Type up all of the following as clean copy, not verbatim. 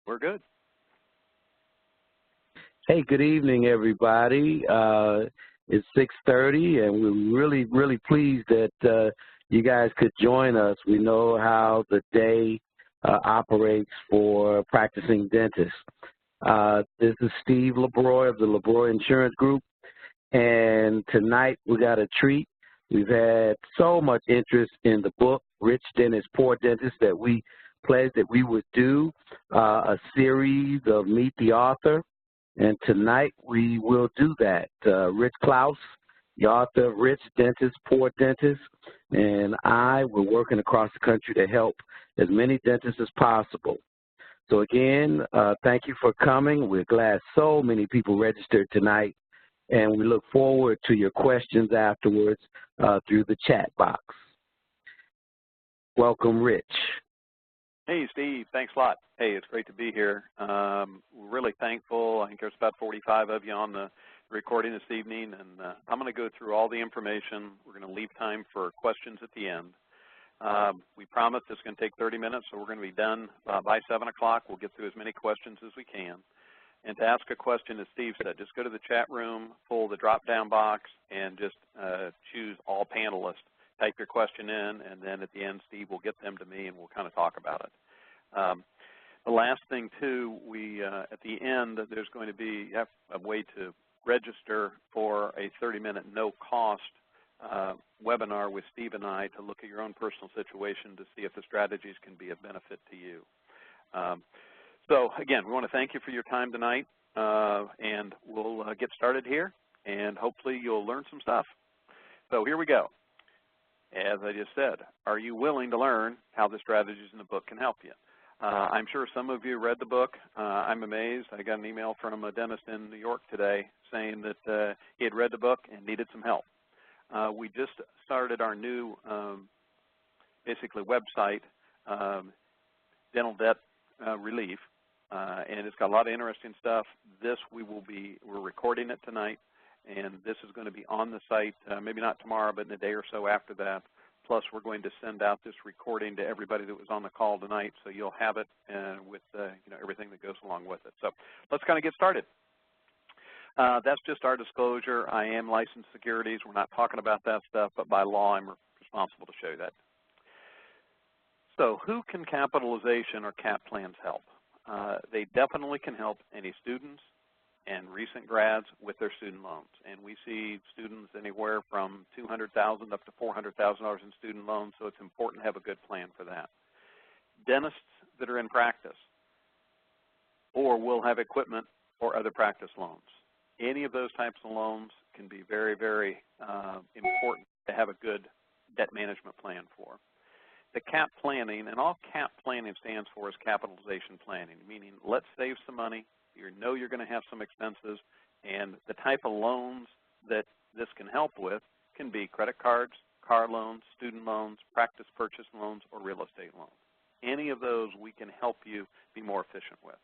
We're good. Hey, good evening, everybody. It's 6:30, and we're really pleased that you guys could join us. We know how the day operates for practicing dentists. This is Steve LeBroy of the LeBroy Insurance Group, and tonight we got a treat. We've had so much interest in the book, Rich Dentist, Poor Dentist, that we pledged that we would do a series of Meet the Author. And tonight we will do that. Rich Clouse, the author of Rich Dentist, Poor Dentist, and we're working across the country to help as many dentists as possible. So again, thank you for coming. We're glad so many people registered tonight, and we look forward to your questions afterwards through the chat box. Welcome, Rich. Hey, Steve. Thanks a lot. Hey, it's great to be here. We're really thankful. I think there's about 45 of you on the recording this evening, and I'm going to go through all the information. We're going to leave time for questions at the end. We promised it's going to take 30 minutes, so we're going to be done by 7 o'clock. We'll get through as many questions as we can. And to ask a question, as Steve said, just go to the chat room, pull the drop-down box, and just choose all panelists. Type your question in, and then at the end, Steve will get them to me, and we'll kind of talk about it. The last thing, too, at the end, there's going to be a way to register for a 30-minute no-cost webinar with Steve and I to look at your own personal situation to see if the strategies can be of benefit to you. So, again, we want to thank you for your time tonight, and we'll get started here, and hopefully you'll learn some stuff. So here we go. As I just said, are you willing to learn how the strategies in the book can help you? I'm sure some of you read the book. I'm amazed. I got an email from a dentist in New York today saying that he had read the book and needed some help. We just started our new, basically, website, Dental Debt Relief, and it's got a lot of interesting stuff. We're recording it tonight. And this is going to be on the site, maybe not tomorrow, but in a day or so after that. Plus, we're going to send out this recording to everybody that was on the call tonight, so you'll have it with everything that goes along with it. So let's kind of get started. That's just our disclosure. I am licensed securities. We're not talking about that stuff, but by law, I'm responsible to show you that. So who can capitalization or CAP plans help? They definitely can help any students and recent grads with their student loans. And we see students anywhere from $200,000 up to $400,000 in student loans, so it's important to have a good plan for that. Dentists that are in practice or will have equipment or other practice loans. Any of those types of loans can be very, very important to have a good debt management plan for. The CAP planning, and all CAP planning stands for is capitalization planning, meaning let's save some money. You know you're going to have some expenses, and the type of loans that this can help with can be credit cards, car loans, student loans, practice purchase loans, or real estate loans. Any of those we can help you be more efficient with.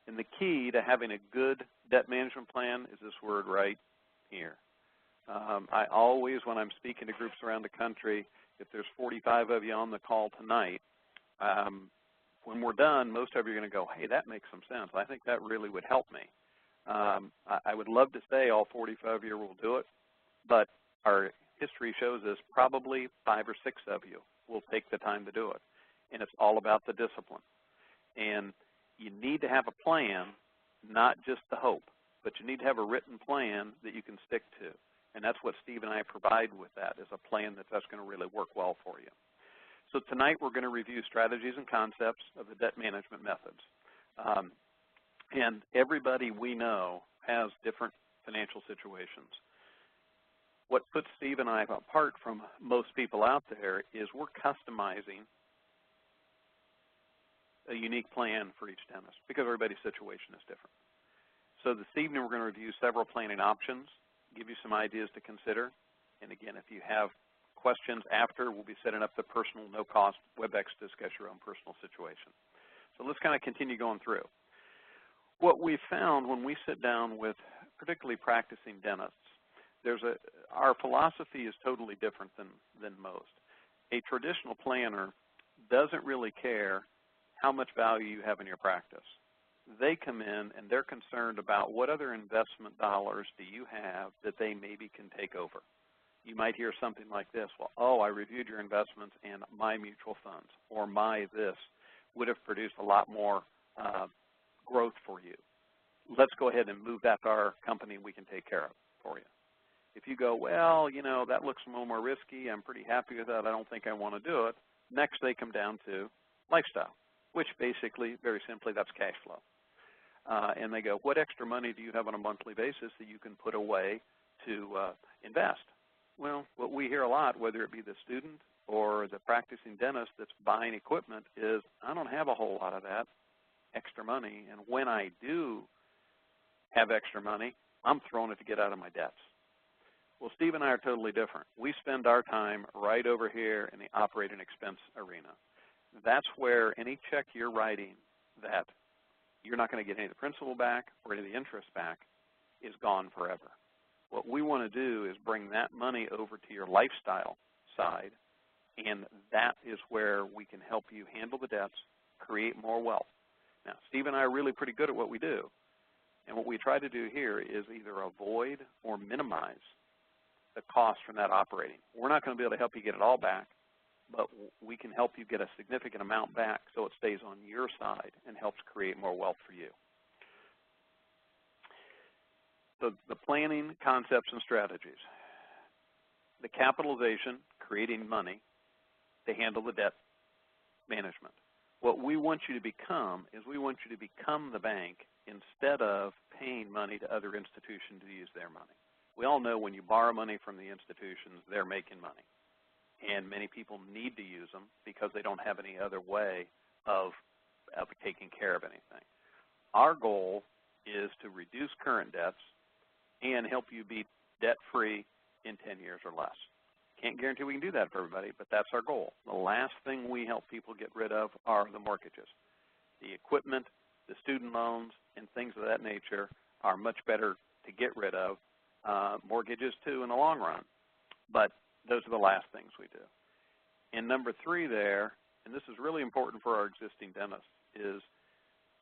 And the key to having a good debt management plan is this word right here. I always, when I'm speaking to groups around the country, if there's 45 of you on the call tonight, when we're done, most of you are going to go, hey, that makes some sense. I think that really would help me. I would love to say all 45 of you will do it, but our history shows us probably 5 or 6 of you will take the time to do it. And it's all about the discipline. And you need to have a plan, not just the hope, but you need to have a written plan that you can stick to. And that's what Steve and I provide with that, is a plan that's going to really work well for you. So tonight we're going to review strategies and concepts of the debt management methods. And everybody we know has different financial situations. What puts Steve and I apart from most people out there is we're customizing a unique plan for each dentist because everybody's situation is different. So this evening we're going to review several planning options, give you some ideas to consider. And again, if you have questions after, we'll be setting up the personal, no-cost WebEx to discuss your own personal situation. So let's kind of continue going through. What we found when we sit down with particularly practicing dentists, our philosophy is totally different than most. A traditional planner doesn't really care how much value you have in your practice. They come in and they're concerned about what other investment dollars do you have that they maybe can take over. You might hear something like this, well, oh, I reviewed your investments and my mutual funds or my this would have produced a lot more growth for you. Let's go ahead and move that to our company and we can take care of it for you. If you go, well, you know, that looks a little more risky, I'm pretty happy with that, I don't think I want to do it, next they come down to lifestyle, which basically, very simply, that's cash flow. And they go, what extra money do you have on a monthly basis that you can put away to invest? Well, what we hear a lot, whether it be the student or the practicing dentist that's buying equipment, is I don't have a whole lot of that extra money, and when I do have extra money, I'm throwing it to get out of my debts. Well, Steve and I are totally different. We spend our time right over here in the operating expense arena. That's where any check you're writing that you're not going to get any of the principal back or any of the interest back is gone forever. What we want to do is bring that money over to your lifestyle side, and that is where we can help you handle the debts, create more wealth. Now, Steve and I are really pretty good at what we do, and what we try to do here is either avoid or minimize the cost from that operating. We're not going to be able to help you get it all back, but we can help you get a significant amount back so it stays on your side and helps create more wealth for you. So the planning, concepts, and strategies. The capitalization, creating money to handle the debt management. What we want you to become is we want you to become the bank instead of paying money to other institutions to use their money. We all know when you borrow money from the institutions, they're making money. And many people need to use them because they don't have any other way of taking care of anything. Our goal is to reduce current debts and help you be debt-free in 10 years or less. Can't guarantee we can do that for everybody, but that's our goal. The last thing we help people get rid of are the mortgages. The equipment, the student loans, and things of that nature are much better to get rid of. Mortgages, too, in the long run. But those are the last things we do. And number 3 there, and this is really important for our existing dentists, is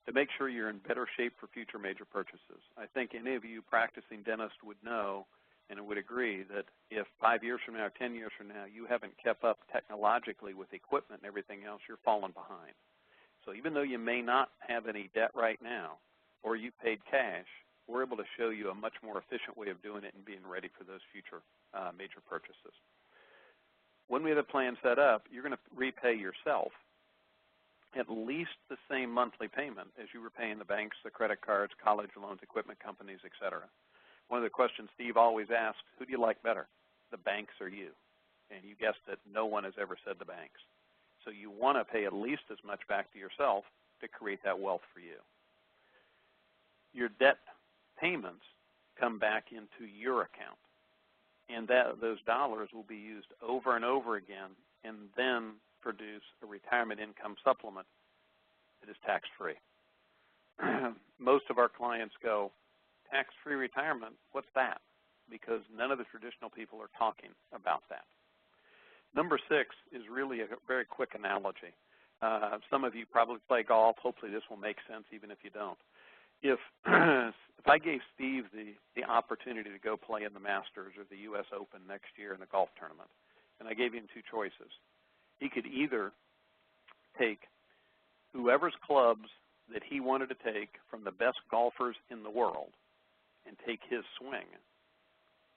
to make sure you're in better shape for future major purchases. I think any of you practicing dentists would know and would agree that if 5 years from now, 10 years from now, you haven't kept up technologically with equipment and everything else, you're falling behind. So even though you may not have any debt right now, or you paid cash, we're able to show you a much more efficient way of doing it and being ready for those future major purchases. When we have a plan set up, you're going to repay yourself at least the same monthly payment as you were paying the banks, the credit cards, college loans, equipment companies, et cetera. One of the questions Steve always asks, who do you like better, the banks or you? And you guessed it, no one has ever said the banks. So you want to pay at least as much back to yourself to create that wealth for you. Your debt payments come back into your account, and those dollars will be used over and over again and then produce a retirement income supplement that is tax-free. Most of our clients go, tax-free retirement, what's that? Because none of the traditional people are talking about that. Number 6 is really a very quick analogy. Some of you probably play golf. Hopefully this will make sense even if you don't. If I gave Steve the opportunity to go play in the Masters or the U.S. Open next year in the golf tournament, and I gave him 2 choices, he could either take whoever's clubs that he wanted to take from the best golfers in the world and take his swing,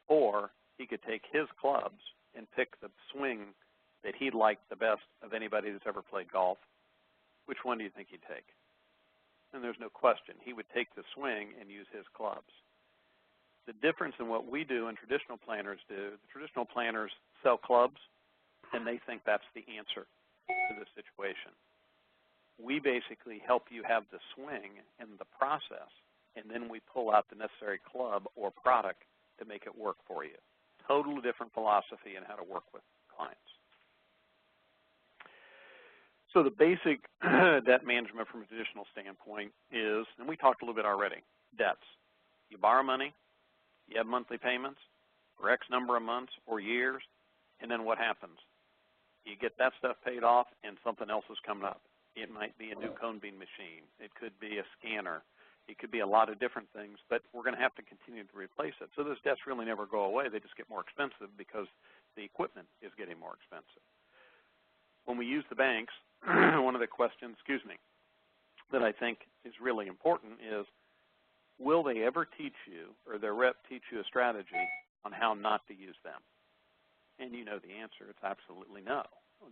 or he could take his clubs and pick the swing that he liked the best of anybody that's ever played golf. Which one do you think he'd take? And there's no question. He would take the swing and use his clubs. The difference in what we do and traditional planners do, the traditional planners sell clubs, and they think that's the answer to the situation. We basically help you have the swing and the process, and then we pull out the necessary club or product to make it work for you. Totally different philosophy in how to work with clients. So the basic debt management from a traditional standpoint is, and we talked a little bit already, debts. You borrow money, you have monthly payments for X number of months or years, and then what happens? You get that stuff paid off and something else is coming up. It might be a new cone bean machine. It could be a scanner. It could be a lot of different things, but we're going to have to continue to replace it. So those debts really never go away. They just get more expensive because the equipment is getting more expensive. When we use the banks, one of the questions, that I think is really important is, will they ever teach you, or their rep teach you a strategy on how not to use them? And you know the answer, it's absolutely no.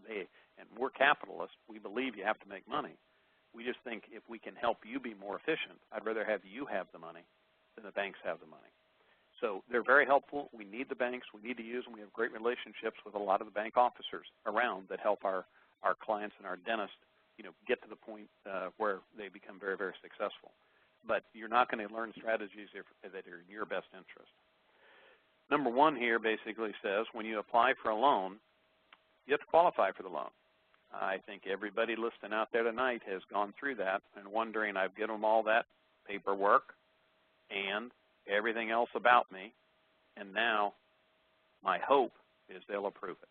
And we're capitalists. We believe you have to make money. We just think if we can help you be more efficient, I'd rather have you have the money than the banks have the money. So they're very helpful. We need the banks. We need to use them. We have great relationships with a lot of the bank officers around that help our clients and our dentists, get to the point where they become very, very successful. But you're not going to learn strategies that are in your best interest. Number one here basically says when you apply for a loan, you have to qualify for the loan. I think everybody listening out there tonight has gone through that and wondering, I've given them all that paperwork and everything else about me, and now my hope is they'll approve it.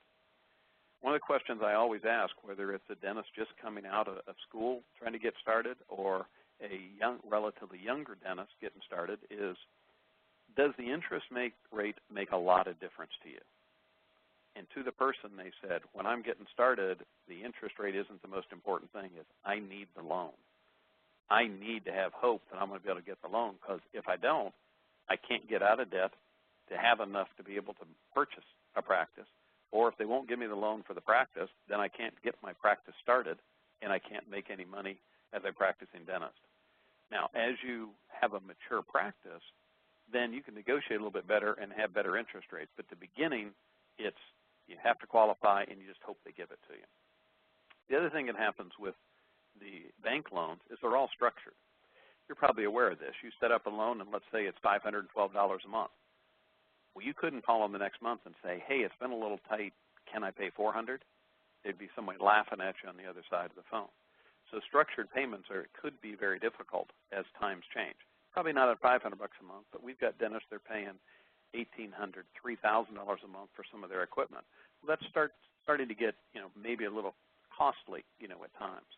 One of the questions I always ask, whether it's a dentist just coming out of school trying to get started or a relatively younger dentist getting started, is does the interest rate make a lot of difference to you? And to the person, they said, when I'm getting started, the interest rate isn't the most important thing. Is I need the loan. I need to have hope that I'm going to be able to get the loan, because if I don't, I can't get out of debt to have enough to be able to purchase a practice. Or if they won't give me the loan for the practice, then I can't get my practice started, and I can't make any money as a practicing dentist. Now, as you have a mature practice, then you can negotiate a little bit better and have better interest rates. But at the beginning, you have to qualify, and you just hope they give it to you. The other thing that happens with the bank loans is they're all structured. You're probably aware of this. You set up a loan, and let's say it's $512 a month. Well, you couldn't call them the next month and say, hey, it's been a little tight. Can I pay $400? There'd be somebody laughing at you on the other side of the phone. So structured payments could be very difficult as times change. Probably not at $500 a month, but we've got dentists they're paying $1,800, $3,000 a month for some of their equipment. Well, that's starting to get, maybe a little costly, at times.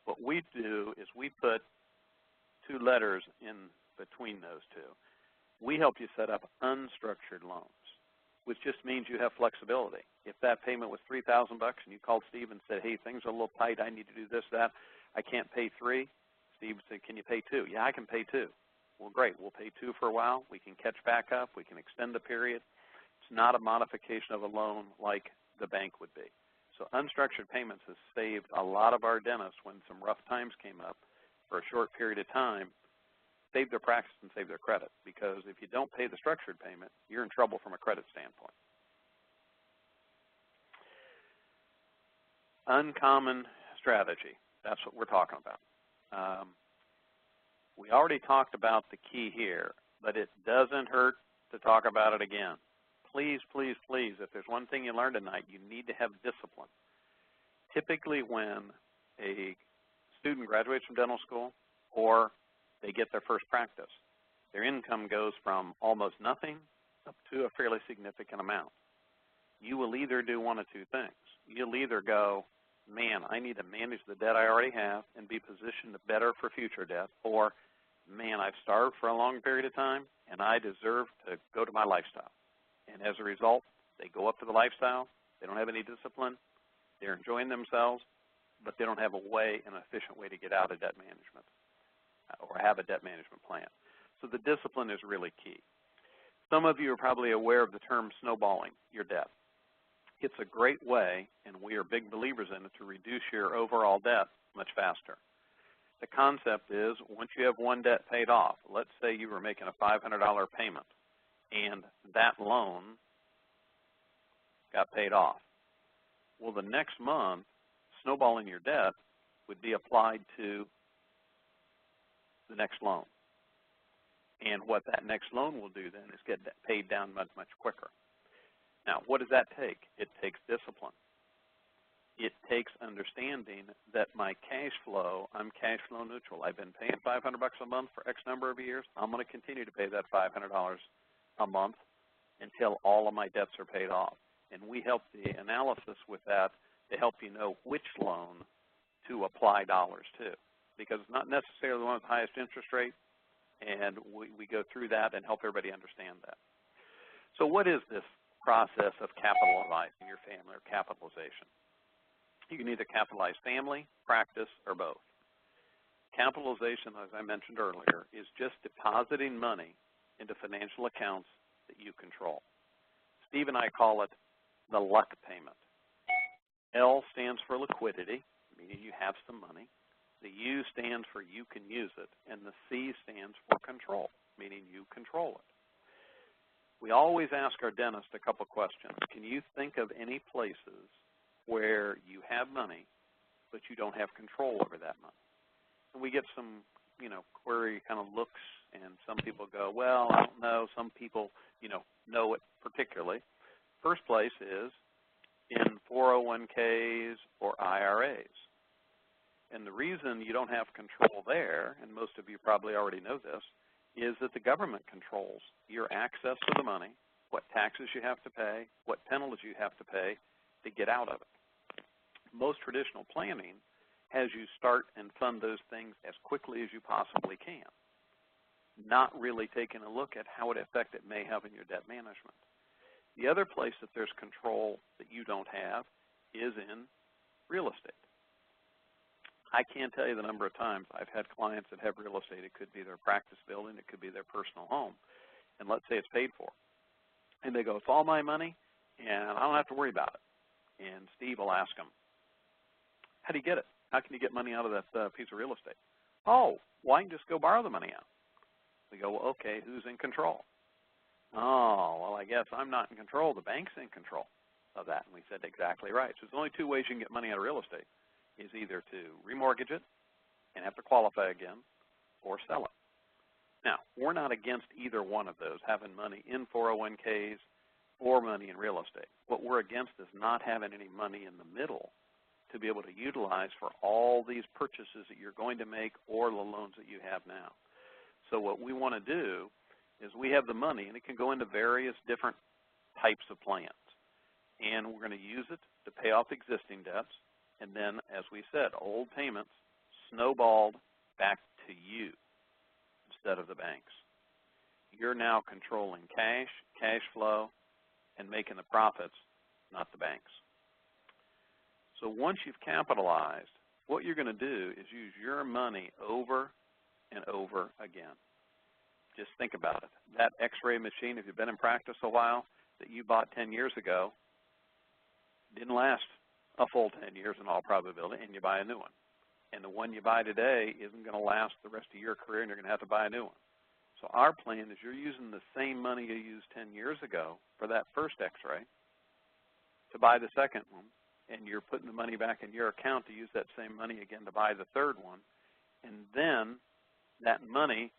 What we do is we put two letters in between those two. We help you set up unstructured loans, which just means you have flexibility. If that payment was $3,000 and you called Steve and said, hey, things are a little tight, I need to do this, that, I can't pay $3, Steve would say, can you pay $2? Yeah, I can pay $2. Well, great, we'll pay $2 for a while. We can catch back up. We can extend the period. It's not a modification of a loan like the bank would be. So unstructured payments has saved a lot of our dentists when some rough times came up for a short period of time, saved their practice and saved their credit, because if you don't pay the structured payment, you're in trouble from a credit standpoint. Uncommon strategy, that's what we're talking about. We already talked about the key here, but it doesn't hurt to talk about it again. Please, please, please, if there's one thing you learned tonight, you need to have discipline. Typically when a student graduates from dental school or they get their first practice, their income goes from almost nothing up to a fairly significant amount. You will either do one of two things. You'll either go, man, I need to manage the debt I already have and be positioned better for future debt, or, man, I've starved for a long period of time and I deserve to go to my lifestyle. And as a result, they go up to the lifestyle, they don't have any discipline, they're enjoying themselves, but they don't have an efficient way to get out of debt management or have a debt management plan. So the discipline is really key. Some of you are probably aware of the term snowballing your debt. It's a great way, and we are big believers in it, to reduce your overall debt much faster. The concept is once you have one debt paid off, let's say you were making a $500 payment and that loan got paid off. Well, the next month, snowballing your debt would be applied to the next loan. And what that next loan will do then is get paid down much, much quicker. Now, what does that take? It takes discipline. It takes understanding that my cash flow, I'm cash flow neutral. I've been paying $500 a month for X number of years. I'm going to continue to pay that $500 a month until all of my debts are paid off. And we help the analysis with that to help you know which loan to apply dollars to, because it's not necessarily the one with the highest interest rate, and we go through that and help everybody understand that. So what is this process of capitalizing your family, or capitalization? You can either capitalize family, practice, or both. Capitalization, as I mentioned earlier, is just depositing money into financial accounts that you control. Steve and I call it the luck payment. L stands for liquidity, meaning you have some money. The U stands for you can use it, and the C stands for control, meaning you control it. We always ask our dentist a couple questions. Can you think of any places where you have money, but you don't have control over that money? And we get some, query kind of looks, and some people go, well, I don't know. Some people, know it particularly. First place is in 401ks or IRAs. And the reason you don't have control there, and most of you probably already know this, is that the government controls your access to the money, what taxes you have to pay, what penalties you have to pay to get out of it. Most traditional planning has you start and fund those things as quickly as you possibly can, not really taking a look at what effect it may have in your debt management. The other place that there's control that you don't have is in real estate. I can't tell you the number of times I've had clients that have real estate. It could be their practice building. It could be their personal home. And let's say it's paid for. And they go, it's all my money, and I don't have to worry about it. And Steve will ask them, how do you get it? How can you get money out of that piece of real estate? Oh, well, I can just go borrow the money out. We go, well, okay, who's in control? Oh, well, I guess I'm not in control. The bank's in control of that. And we said, exactly right. So there's only two ways you can get money out of real estate, is either to remortgage it and have to qualify again, or sell it. Now, we're not against either one of those, having money in 401ks or money in real estate. What we're against is not having any money in the middle to be able to utilize for all these purchases that you're going to make or the loans that you have now. So what we want to do is we have the money, and it can go into various different types of plans. And we're going to use it to pay off existing debts. And then, as we said, old payments snowballed back to you instead of the banks. You're now controlling cash, cash flow, and making the profits, not the banks. So once you've capitalized, what you're going to do is use your money over and over again. Just think about it. That x-ray machine, if you've been in practice a while, that you bought 10 years ago, didn't last a full 10 years in all probability, and you buy a new one. And the one you buy today isn't going to last the rest of your career, and you're going to have to buy a new one. So our plan is you're using the same money you used 10 years ago for that first x-ray to buy the second one, and you're putting the money back in your account to use that same money again to buy the third one. And then that money,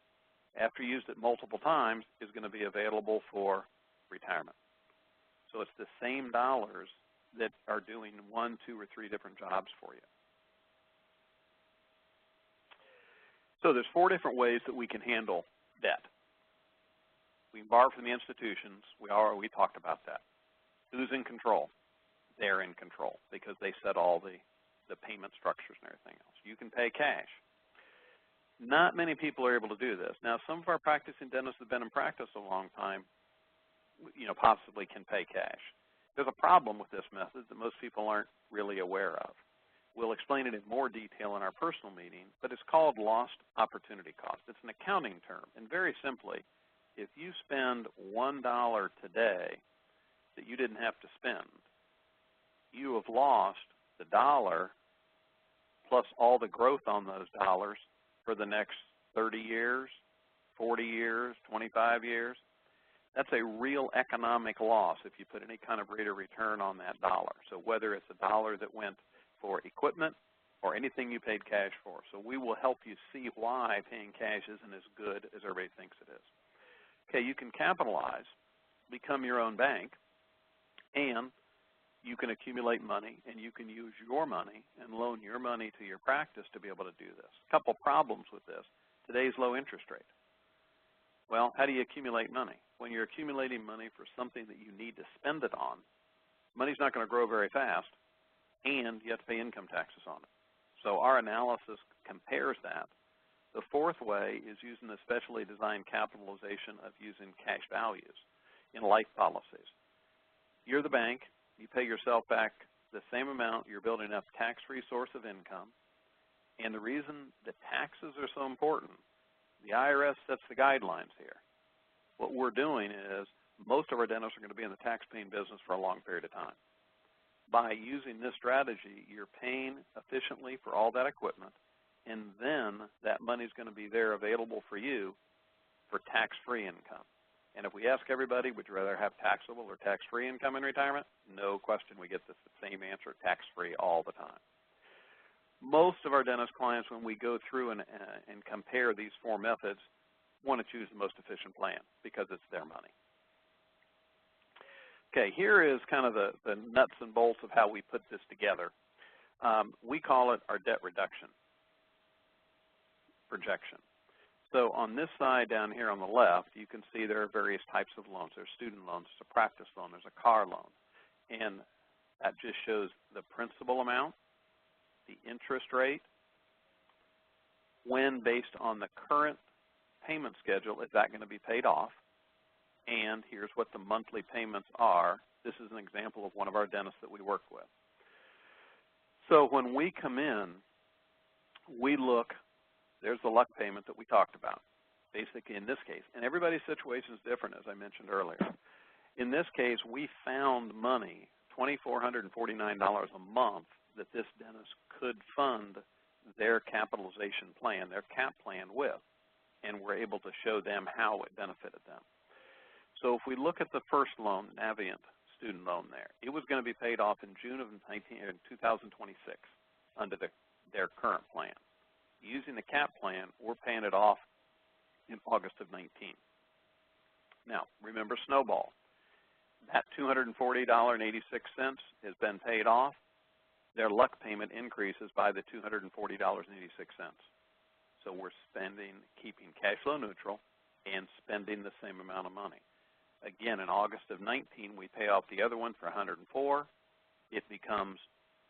after you used it multiple times, is going to be available for retirement. So it's the same dollars that are doing 1, 2, or 3 different jobs for you. So there's 4 different ways that we can handle debt. We can borrow from the institutions. We talked about that. Who's in control? They're in control because they set all the payment structures and everything else. You can pay cash. Not many people are able to do this. Now, some of our practicing dentists have been in practice a long time, possibly can pay cash. There's a problem with this method that most people aren't really aware of. We'll explain it in more detail in our personal meeting, but it's called lost opportunity cost. It's an accounting term, and very simply, if you spend $1 today that you didn't have to spend, you have lost the dollar plus all the growth on those dollars for the next 30 years, 40 years, 25 years. That's a real economic loss if you put any kind of rate of return on that dollar. So whether it's a dollar that went for equipment or anything you paid cash for. So we will help you see why paying cash isn't as good as everybody thinks it is. Okay, you can capitalize, become your own bank, and you can accumulate money, and you can use your money and loan your money to your practice to be able to do this. A couple problems with this. Today's low interest rate. Well, how do you accumulate money? When you're accumulating money for something that you need to spend it on, money's not going to grow very fast, and you have to pay income taxes on it. So our analysis compares that. The fourth way is using the specially designed capitalization of using cash values in life policies. You're the bank. You pay yourself back the same amount. You're building up tax-free source of income. And the reason that taxes are so important, the IRS sets the guidelines here. What we're doing is most of our dentists are going to be in the tax-paying business for a long period of time. By using this strategy, you're paying efficiently for all that equipment, and then that money is going to be there available for you for tax-free income. And if we ask everybody, would you rather have taxable or tax-free income in retirement? No question, we get the same answer, tax-free all the time. Most of our dentist clients, when we go through and compare these four methods, want to choose the most efficient plan because it's their money. Okay, here is kind of the nuts and bolts of how we put this together. We call it our debt reduction projection. So on this side down here on the left, you can see there are various types of loans. There's student loans, there's a practice loan, there's a car loan. And that just shows the principal amount, the interest rate, when based on the current payment schedule is that going to be paid off, and here's what the monthly payments are. This is an example of one of our dentists that we work with. So when we come in, we look, there's the luck payment that we talked about, basically in this case. And everybody's situation is different, as I mentioned earlier. In this case, we found money, $2,449 a month, that this dentist could fund their capitalization plan, their CAP plan with, and we're able to show them how it benefited them. So if we look at the first loan, Navient student loan there, it was going to be paid off in June of 2026 under their current plan. Using the CAP plan, we're paying it off in August of 19. Now, remember Snowball. That $240.86 has been paid off. Their luck payment increases by the $240.86. So we're keeping cash flow neutral and spending the same amount of money. Again, in August of 19, we pay off the other one for $104. It becomes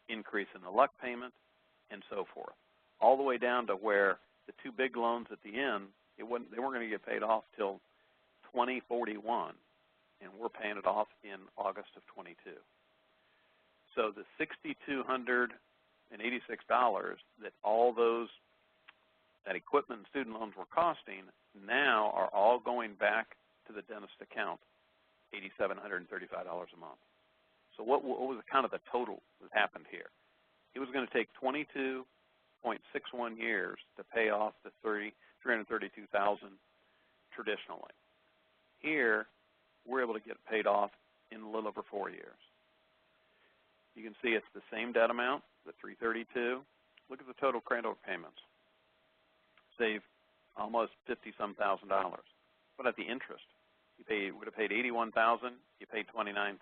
increase in the luck payment and so forth, all the way down to where the two big loans at the end, they weren't going to get paid off till 2041, and we're paying it off in August of 22. So the $6,286 that all that equipment and student loans were costing now are all going back to the dentist account, $8,735 a month. So what was kind of the total that happened here? It was going to take 22.61 years to pay off the $332,000 traditionally. Here, we're able to get it paid off in a little over 4 years. You can see it's the same debt amount, the $332. Look at the total credit payments. Save almost $50-some thousand. What about the interest? You would have paid $81,000. You paid $29,000.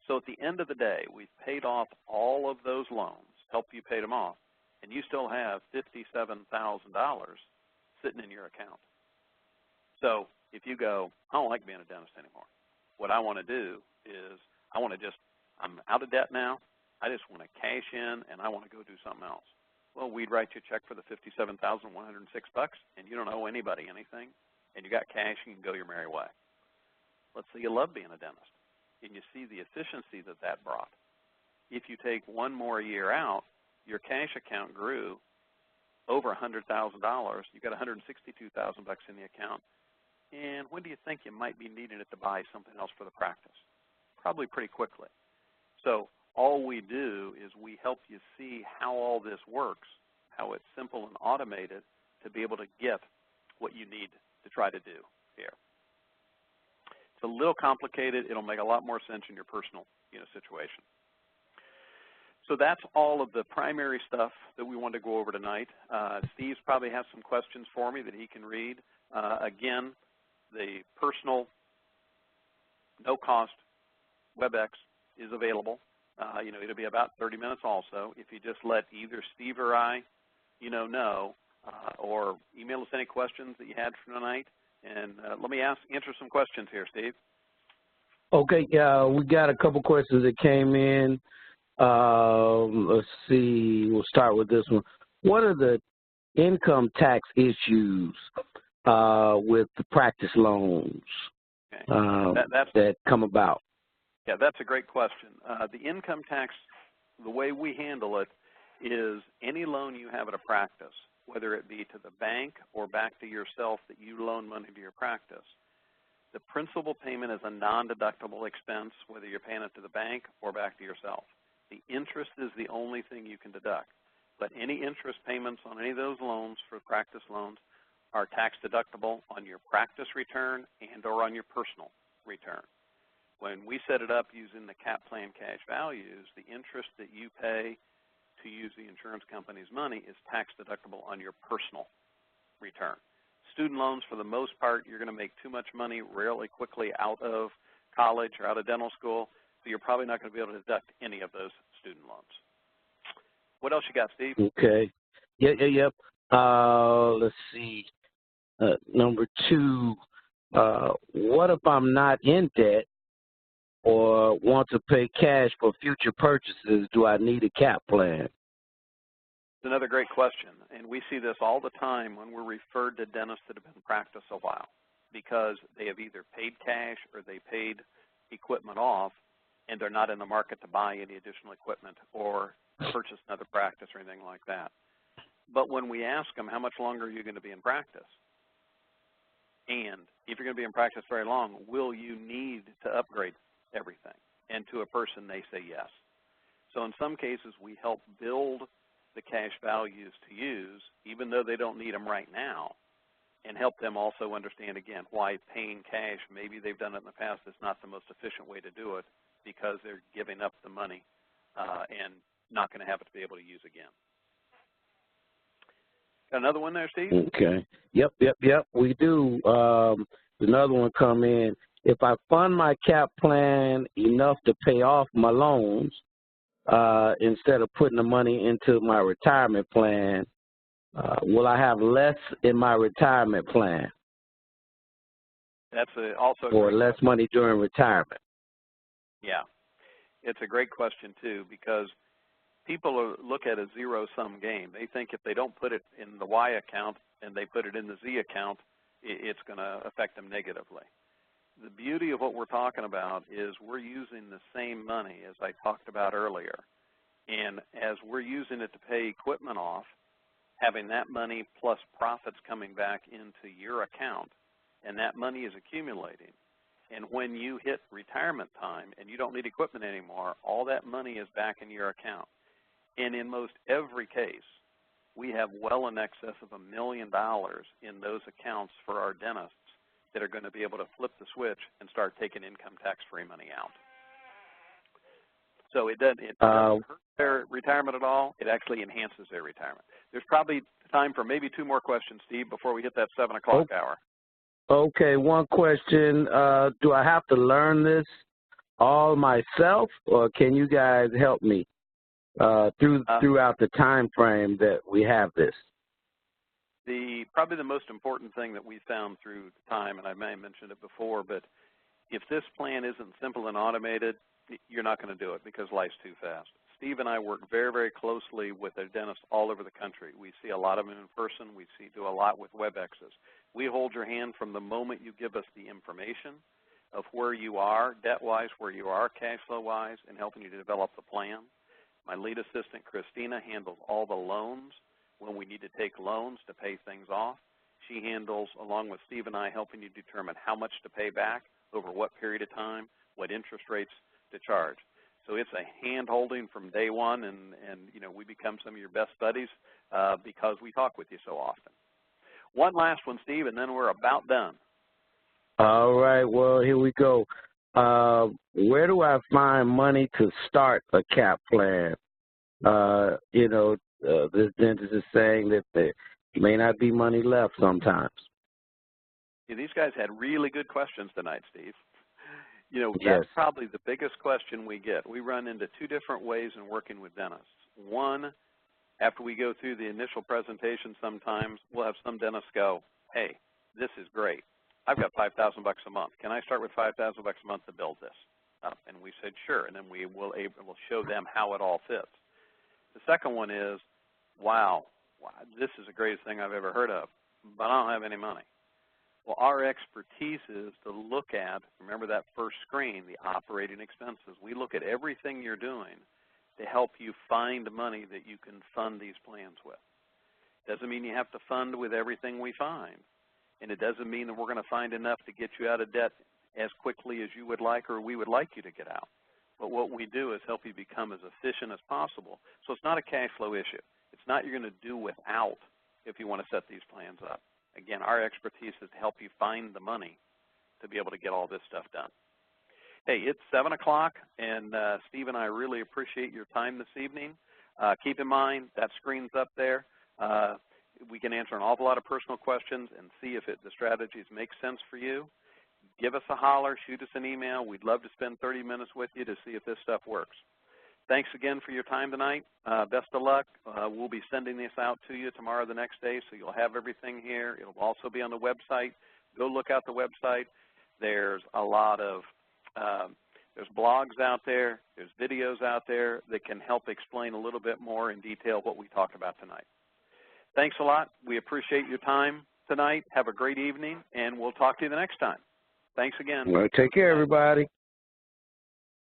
So at the end of the day, we've paid off all of those loans, helped you pay them off, and you still have $57,000 sitting in your account. So if you go, I don't like being a dentist anymore. What I want to do is I'm out of debt now. I just want to cash in, and I want to go do something else. Well, we'd write you a check for the $57,106, and you don't owe anybody anything, and you got cash, and you can go your merry way. Let's say you love being a dentist, and you see the efficiency that brought. If you take one more year out, your cash account grew over $100,000. You got $162,000 in the account. And when do you think you might be needing it to buy something else for the practice? Probably pretty quickly. So all we do is we help you see how all this works, how it's simple and automated to be able to get what you need to try to do here. It's a little complicated. It'll make a lot more sense in your personal situation. So that's all of the primary stuff that we wanted to go over tonight. Steve probably has some questions for me that he can read. Again, the personal, no-cost WebEx is available. It'll be about 30 minutes also. If you just let either Steve or I, know, or email us any questions that you had for tonight. And let me answer some questions here, Steve. Okay, we got a couple questions that came in. Let's see. We'll start with this one. What are the income tax issues with the practice loans that come about? Yeah, that's a great question. The income tax, the way we handle it is any loan you have at a practice, whether it be to the bank or back to yourself that you loan money to your practice, the principal payment is a non-deductible expense, whether you're paying it to the bank or back to yourself. The interest is the only thing you can deduct. But any interest payments on any of those loans for practice loans are tax deductible on your practice return and or on your personal return. When we set it up using the cap plan cash values, the interest that you pay to use the insurance company's money is tax deductible on your personal return. Student loans, for the most part, you're going to make too much money really quickly out of college or out of dental school, so you're probably not going to be able to deduct any of those student loans. What else you got, Steve? Okay. Yep. Let's see. Number 2, what if I'm not in debt or want to pay cash for future purchases? Do I need a cap plan? It's another great question, and we see this all the time when we're referred to dentists that have been in practice a while because they have either paid cash or they paid equipment off and they're not in the market to buy any additional equipment or purchase another practice or anything like that. But when we ask them, how much longer are you going to be in practice? And if you're going to be in practice very long, will you need to upgrade everything? And to a person, they say yes. So in some cases, we help build the cash values to use, even though they don't need them right now, and help them also understand, again, why paying cash, maybe they've done it in the past, is not the most efficient way to do it because they're giving up the money and not going to have it to be able to use again. Got another one there, Steve? Okay. Yep. We do. Another one come in. If I fund my cap plan enough to pay off my loans, instead of putting the money into my retirement plan, will I have less in my retirement plan? That's also or less money during retirement. Yeah, it's a great question too, because people look at a zero-sum game. They think if they don't put it in the Y account and they put it in the Z account, it's going to affect them negatively. The beauty of what we're talking about is we're using the same money as I talked about earlier. And as we're using it to pay equipment off, having that money plus profits coming back into your account, and that money is accumulating. And when you hit retirement time and you don't need equipment anymore, all that money is back in your account. And in most every case, we have well in excess of $1 million in those accounts for our dentists that are going to be able to flip the switch and start taking income tax-free money out. So it doesn't hurt their retirement at all. It actually enhances their retirement. There's probably time for maybe 2 more questions, Steve, before we hit that 7 o'clock hour. Okay, one question. Do I have to learn this all myself, or can you guys help me throughout the time frame that we have this? Probably the most important thing that we found through time, and I may have mentioned it before, but if this plan isn't simple and automated, you're not going to do it because life's too fast. Steve and I work very, very closely with our dentists all over the country. We see a lot of them in person. We do a lot with WebExes. We hold your hand from the moment you give us the information of where you are, debt-wise, where you are, cash flow-wise, and helping you to develop the plan. My lead assistant, Christina, handles all the loans when we need to take loans to pay things off. She handles, along with Steve and I, helping you determine how much to pay back, over what period of time, what interest rates to charge. So it's a hand-holding from day one, and you know, we become some of your best buddies because we talk with you so often. One last one, Steve, and then we're about done. All right, well, here we go. Where do I find money to start a cap plan? You know, this dentist is saying that there may not be money left sometimes. Yeah, these guys had really good questions tonight, Steve. You know, yes. That's probably the biggest question we get. We run into 2 different ways in working with dentists. One, after we go through the initial presentation sometimes, we'll have some dentists go, hey, this is great. I've got $5,000 a month. Can I start with $5,000 a month to build this? up? And we said, sure, and then we'll show them how it all fits. The second one is, wow, this is the greatest thing I've ever heard of, but I don't have any money. Well, our expertise is to look at, remember that first screen, the operating expenses. We look at everything you're doing to help you find money that you can fund these plans with. Doesn't mean you have to fund with everything we find, and it doesn't mean that we're going to find enough to get you out of debt as quickly as you would like or we would like you to get out. But what we do is help you become as efficient as possible. So it's not a cash flow issue. It's not you're going to do without if you want to set these plans up. Again, our expertise is to help you find the money to be able to get all this stuff done. Hey, it's 7 o'clock, and Steve and I really appreciate your time this evening. Keep in mind that screen's up there. We can answer an awful lot of personal questions and see if the strategies make sense for you. Give us a holler, shoot us an email. We'd love to spend 30 minutes with you to see if this stuff works. Thanks again for your time tonight. Best of luck. We'll be sending this out to you tomorrow or the next day, so you'll have everything here. It'll also be on the website. Go look out the website. There's a lot of there's blogs out there. There's videos out there that can help explain a little bit more in detail what we talked about tonight. Thanks a lot. We appreciate your time tonight. Have a great evening, and we'll talk to you the next time. Thanks again. Well, take care, everybody.